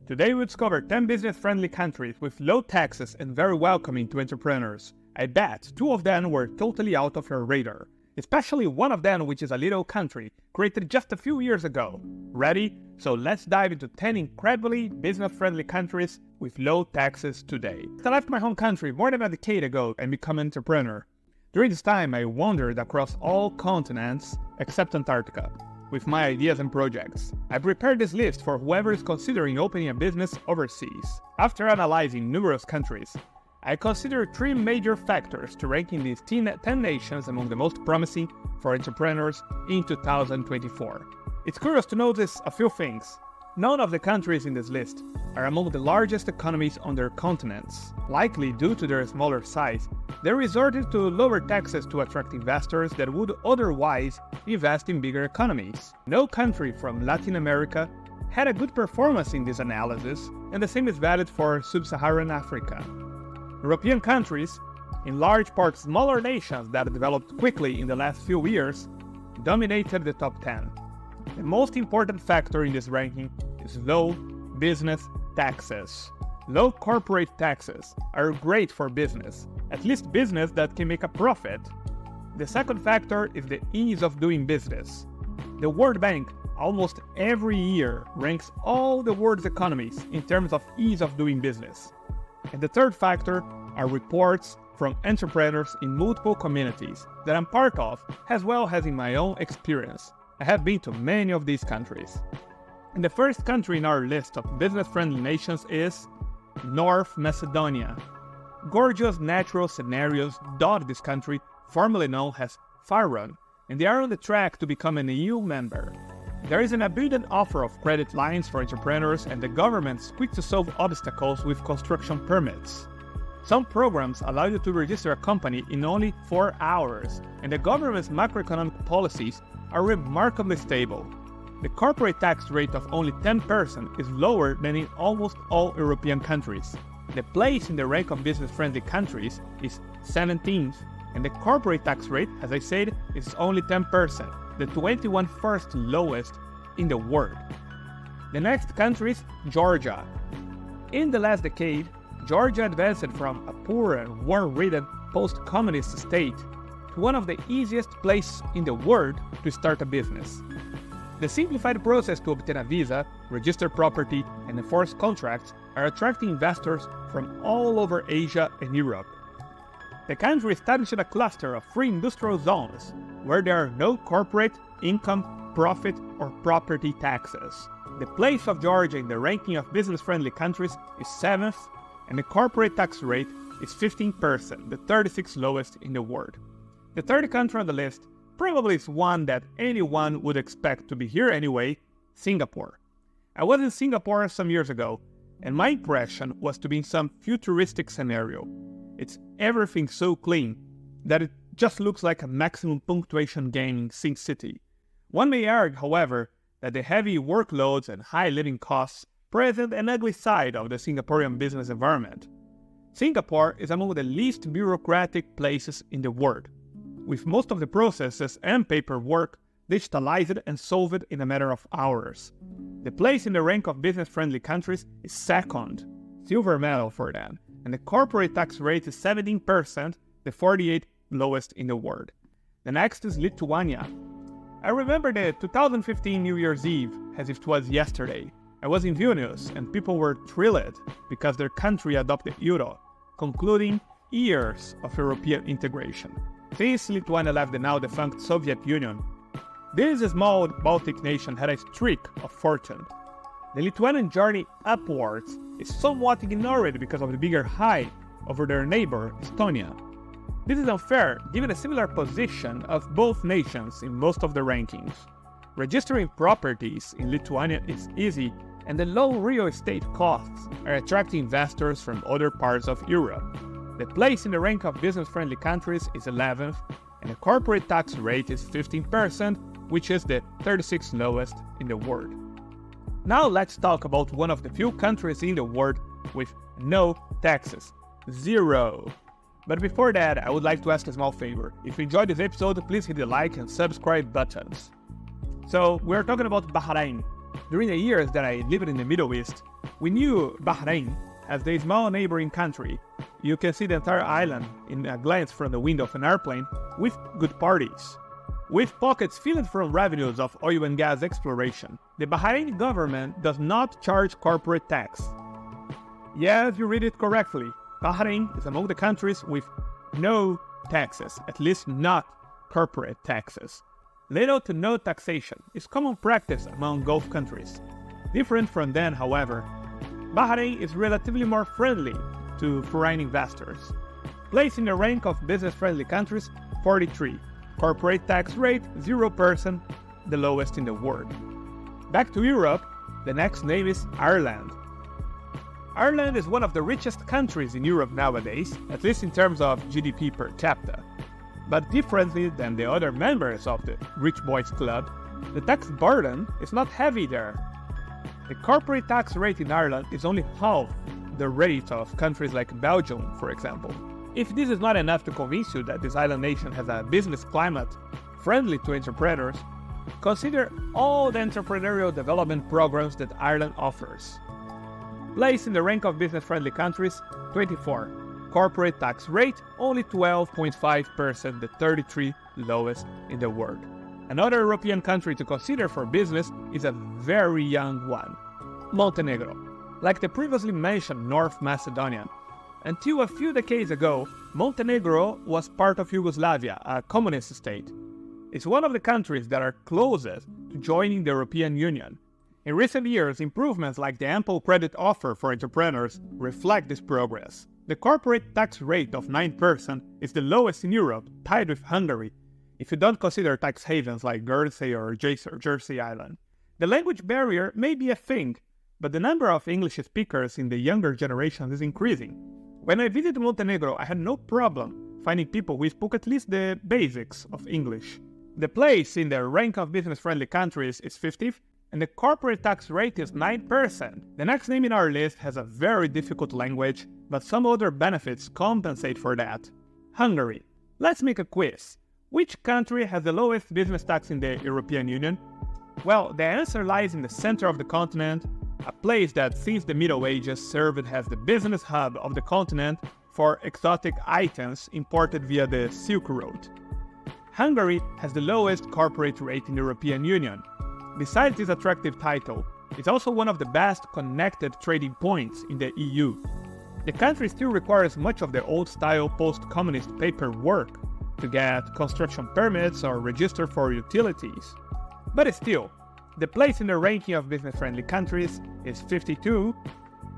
Today we discover 10 business-friendly countries with low taxes and very welcoming to entrepreneurs. I bet 2 of them were totally out of your radar, especially one of them, which is a little country created just a few years ago. Ready? So let's dive into 10 incredibly business-friendly countries with low taxes today. I left my home country more than a decade ago and became an entrepreneur. During this time, I wandered across all continents except Antarctica with my ideas and projects. I prepared this list for whoever is considering opening a business overseas. After analyzing numerous countries, I considered 3 major factors to ranking these 10 nations among the most promising for entrepreneurs in 2024. It's curious to notice a few things. None of the countries in this list are among the largest economies on their continents. Likely due to their smaller size, they resorted to lower taxes to attract investors that would otherwise invest in bigger economies. No country from Latin America had a good performance in this analysis, and the same is valid for Sub-Saharan Africa. European countries, in large part smaller nations that developed quickly in the last few years, dominated the top 10. The most important factor in this ranking is low business taxes. Low corporate taxes are great for business, at least business that can make a profit. The second factor is the ease of doing business. The World Bank almost every year ranks all the world's economies in terms of ease of doing business. And the third factor are reports from entrepreneurs in multiple communities that I'm part of, as well as in my own experience. I have been to many of these countries. And the first country in our list of business-friendly nations is North Macedonia. Gorgeous natural scenarios dot this country, formerly known as Bahrain, and they are on the track to become an EU member. There is an abundant offer of credit lines for entrepreneurs, and the government is quick to solve obstacles with construction permits. Some programs allow you to register a company in only 4 hours, and the government's macroeconomic policies are remarkably stable. The corporate tax rate of only 10% is lower than in almost all European countries. The place in the rank of business-friendly countries is 17th, and the corporate tax rate, as I said, is only 10%, the 21st lowest in the world. The next country is Georgia. In the last decade, Georgia advanced from a poor and war-ridden post-communist state to one of the easiest places in the world to start a business. The simplified process to obtain a visa, register property, and enforce contracts are attracting investors from all over Asia and Europe. The country established a cluster of 3 industrial zones where there are no corporate, income, profit, or property taxes. The place of Georgia in the ranking of business-friendly countries is 7th, and the corporate tax rate is 15%, the 36th lowest in the world. The third country on the list probably is one that anyone would expect to be here anyway, Singapore. I was in Singapore some years ago, and my impression was to be in some futuristic scenario. It's everything so clean that it just looks like a maximum punctuation game in Sin City. One may argue, however, that the heavy workloads and high living costs present an ugly side of the Singaporean business environment. Singapore is among the least bureaucratic places in the world, with most of the processes and paperwork digitalized and solved in a matter of hours. The place in the rank of business-friendly countries is second, silver medal for them, and the corporate tax rate is 17%, the 48th lowest in the world. The next is Lithuania. I remember the 2015 New Year's Eve as if it was yesterday. I was in Vilnius and people were thrilled because their country adopted euro, concluding years of European integration. Since Lithuania left the now defunct Soviet Union, this small Baltic nation had a streak of fortune. The Lithuanian journey upwards is somewhat ignored because of the bigger height over their neighbor, Estonia. This is unfair given the similar position of both nations in most of the rankings. Registering properties in Lithuania is easy, and the low real estate costs are attracting investors from other parts of Europe. The place in the rank of business-friendly countries is 11th, and the corporate tax rate is 15%, which is the 36th lowest in the world. Now let's talk about one of the few countries in the world with no taxes. 0. But before that, I would like to ask a small favor. If you enjoyed this episode, please hit the like and subscribe buttons. So, we're talking about Bahrain. During the years that I lived in the Middle East, We knew Bahrain as the small neighboring country. You can see the entire island in a glance from the window of an airplane with good parties. With pockets filled from revenues of oil and gas exploration, the Bahraini government does not charge corporate tax. Yes, you read it correctly. Bahrain is among the countries with no taxes, at least not corporate taxes. Little to no taxation is common practice among Gulf countries. Different from them, however, Bahrain is relatively more friendly to foreign investors. Placed in the rank of business-friendly countries, 43. Corporate tax rate, 0%, the lowest in the world. Back to Europe, the next name is Ireland. Ireland is one of the richest countries in Europe nowadays, at least in terms of GDP per capita. But differently than the other members of the Rich Boys Club, the tax burden is not heavy there. The corporate tax rate in Ireland is only half the rate of countries like Belgium, for example. If this is not enough to convince you that this island nation has a business climate friendly to entrepreneurs, consider all the entrepreneurial development programs that Ireland offers. Placed in the rank of business-friendly countries, 24. Corporate tax rate, only 12.5%, the 33 lowest in the world. Another European country to consider for business is a very young one, Montenegro. Like the previously mentioned North Macedonia, until a few decades ago, Montenegro was part of Yugoslavia, a communist state. It's one of the countries that are closest to joining the European Union. In recent years, improvements like the ample credit offer for entrepreneurs reflect this progress. The corporate tax rate of 9% is the lowest in Europe, tied with Hungary, if you don't consider tax havens like Guernsey or Jersey Island. The language barrier may be a thing, but the number of English speakers in the younger generation is increasing. When I visited Montenegro, I had no problem finding people who spoke at least the basics of English. The place in the rank of business-friendly countries is 50th, and the corporate tax rate is 9%. The next name in our list has a very difficult language, but some other benefits compensate for that. Hungary. Let's make a quiz. Which country has the lowest business tax in the European Union? Well, the answer lies in the center of the continent, a place that since the Middle Ages served as the business hub of the continent for exotic items imported via the Silk Road. Hungary has the lowest corporate rate in the European Union. Besides this attractive title, it's also one of the best connected trading points in the EU. The country still requires much of the old-style post-communist paperwork to get construction permits or register for utilities. But still, the place in the ranking of business-friendly countries is 52,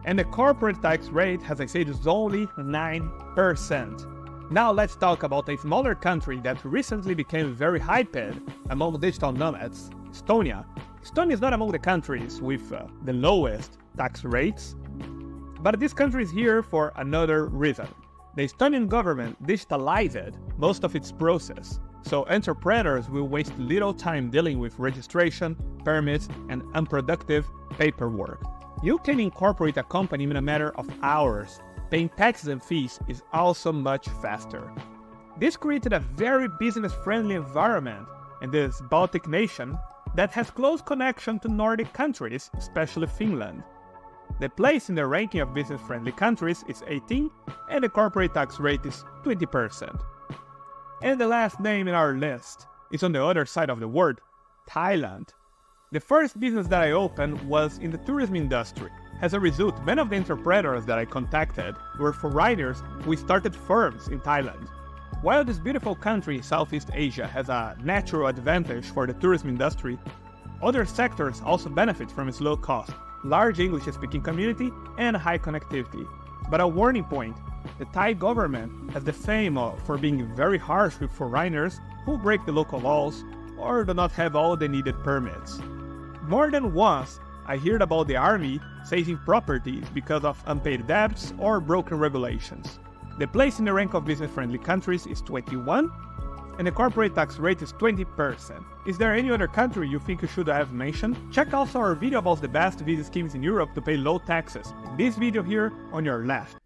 and the corporate tax rate, as I said, is only 9%. Now let's talk about a smaller country that recently became very hyped among digital nomads, Estonia. Estonia is not among the countries with the lowest tax rates, but this country is here for another reason. The Estonian government digitalized most of its process, so entrepreneurs will waste little time dealing with registration, permits, and unproductive paperwork. You can incorporate a company in a matter of hours. Paying taxes and fees is also much faster. This created a very business-friendly environment in this Baltic nation that has close connection to Nordic countries, especially Finland. The place in the ranking of business-friendly countries is 18, and the corporate tax rate is 20%. And the last name in our list is on the other side of the world, Thailand. The first business that I opened was in the tourism industry. As a result, many of the entrepreneurs that I contacted were foreigners who started firms in Thailand. While this beautiful country in Southeast Asia has a natural advantage for the tourism industry, other sectors also benefit from its low cost, large English-speaking community, and high connectivity. But a warning point, the Thai government has the fame for being very harsh with foreigners who break the local laws or do not have all the needed permits. More than once, I heard about the army seizing properties because of unpaid debts or broken regulations. The place in the rank of business-friendly countries is 21, and the corporate tax rate is 20%. Is there any other country you think you should have mentioned? Check also our video about the best visa schemes in Europe to pay low taxes, in this video here on your left.